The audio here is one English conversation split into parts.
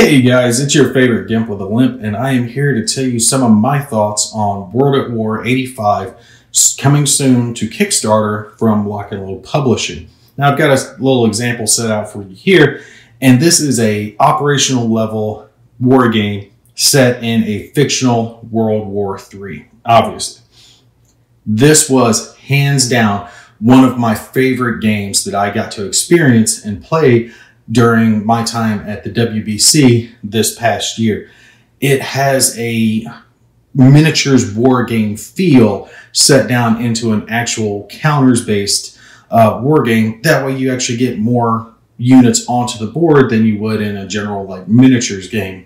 Hey guys, it's your favorite Gimp with a Limp, and I am here to tell you some of my thoughts on World at War 85 coming soon to Kickstarter from LNL Publishing. Now I've got a little example set out for you here, and this is a operational level war game set in a fictional World War III, obviously. This was hands down one of my favorite games that I got to experience and play during my time at the WBC this past year. It has a miniatures war game feel set down into an actual counters-based war game. That way you actually get more units onto the board than you would in a general like miniatures game.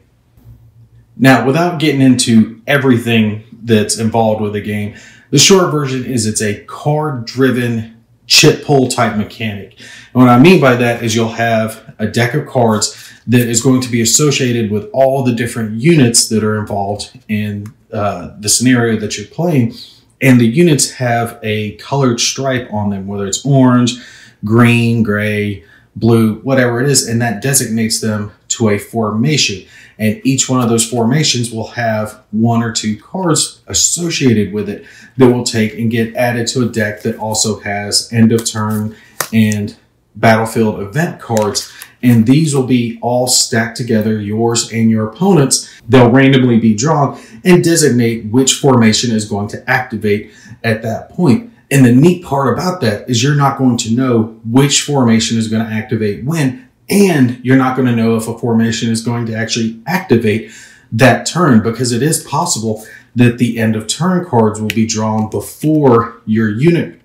Now, without getting into everything that's involved with the game, the short version is it's a card-driven chip pull type mechanic. And what I mean by that is you'll have a deck of cards that is going to be associated with all the different units that are involved in the scenario that you're playing. And the units have a colored stripe on them, whether it's orange, green, gray, blue, whatever it is, and that designates them to a formation. And each one of those formations will have one or two cards associated with it that will take and get added to a deck that also has end of turn and battlefield event cards. And these will be all stacked together, yours and your opponent's. They'll randomly be drawn and designate which formation is going to activate at that point. And the neat part about that is you're not going to know which formation is going to activate when, and you're not going to know if a formation is going to actually activate that turn, because it is possible that the end of turn cards will be drawn before your unit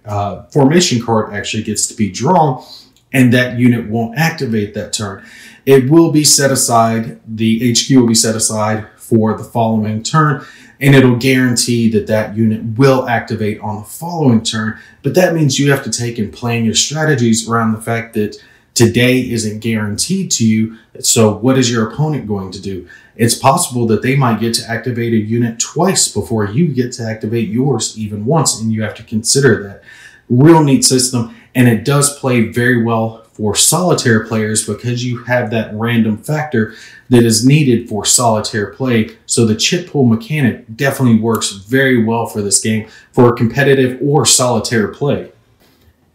formation card actually gets to be drawn, and that unit won't activate that turn. It will be set aside, the HQ will be set aside for the following turn, and it'll guarantee that that unit will activate on the following turn. But that means you have to take and plan your strategies around the fact that today isn't guaranteed to you. So what is your opponent going to do? It's possible that they might get to activate a unit twice before you get to activate yours even once, and you have to consider that. Real neat system, and it does play very well for solitaire players because you have that random factor that is needed for solitaire play. So the chip pull mechanic definitely works very well for this game for competitive or solitaire play.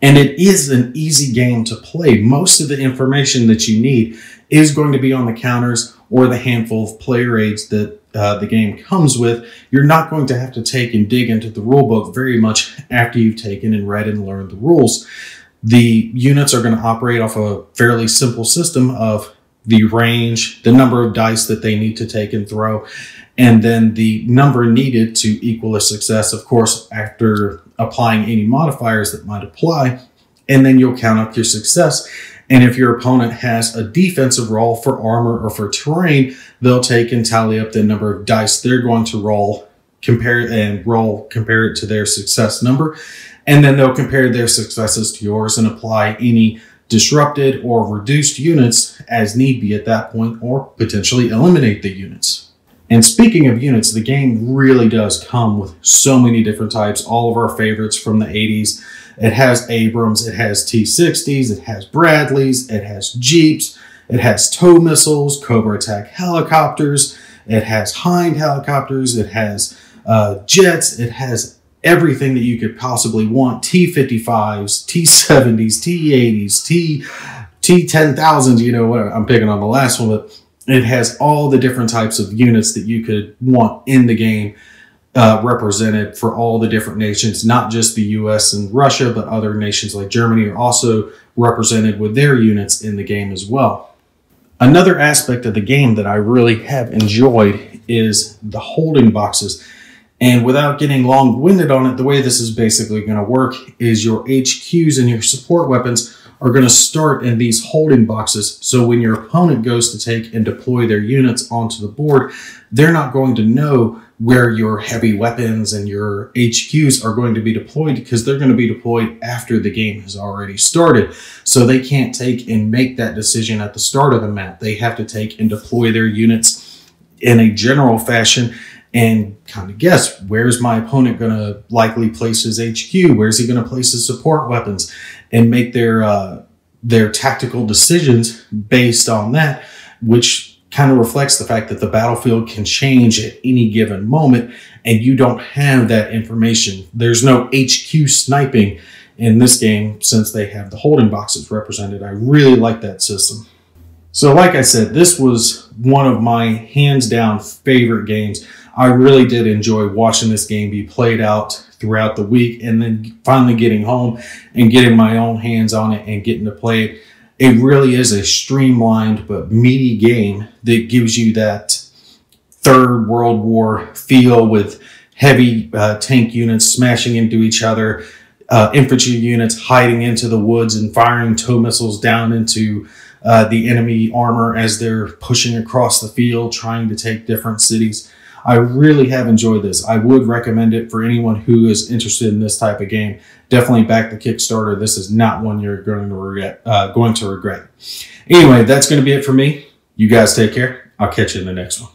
And it is an easy game to play. Most of the information that you need is going to be on the counters or the handful of player aids that the game comes with. You're not going to have to take and dig into the rule book very much after you've taken and read and learned the rules. The units are going to operate off a fairly simple system of the range, the number of dice that they need to take and throw, and then the number needed to equal a success, of course, after applying any modifiers that might apply, and then you'll count up your success. And if your opponent has a defensive roll for armor or for terrain, they'll take and tally up the number of dice they're going to roll, compare it to their success number, and then they'll compare their successes to yours and apply any disrupted or reduced units as need be at that point, or potentially eliminate the units. And speaking of units, the game really does come with so many different types, all of our favorites from the 80s. It has Abrams, it has T-60s, it has Bradleys, it has Jeeps, it has tow missiles, Cobra attack helicopters, it has Hind helicopters, it has jets, it has everything that you could possibly want. T-55s, T-70s, T-80s, T-10,000s, you know what, I'm picking on the last one, but it has all the different types of units that you could want in the game represented for all the different nations, not just the US and Russia, but other nations like Germany are also represented with their units in the game as well. Another aspect of the game that I really have enjoyed is the holding boxes. And without getting long-winded on it, the way this is basically going to work is your HQs and your support weapons are going to start in these holding boxes. So when your opponent goes to take and deploy their units onto the board, they're not going to know where your heavy weapons and your HQs are going to be deployed, because they're going to be deployed after the game has already started. So they can't take and make that decision at the start of the map. They have to take and deploy their units in a general fashion and kind of guess, where's my opponent going to likely place his HQ? Where's he going to place his support weapons? And make their tactical decisions based on that, which kind of reflects the fact that the battlefield can change at any given moment, and you don't have that information. There's no HQ sniping in this game since they have the holding boxes represented. I really like that system. So like I said, this was one of my hands down favorite games. I really did enjoy watching this game be played out throughout the week, and then finally getting home and getting my own hands on it and getting to play it. It really is a streamlined but meaty game that gives you that Third World War feel, with heavy tank units smashing into each other, infantry units hiding into the woods and firing tow missiles down into the enemy armor as they're pushing across the field trying to take different cities. I really have enjoyed this. I would recommend it for anyone who is interested in this type of game. Definitely back the Kickstarter. This is not one you're going to regret. Anyway, that's going to be it for me. You guys take care. I'll catch you in the next one.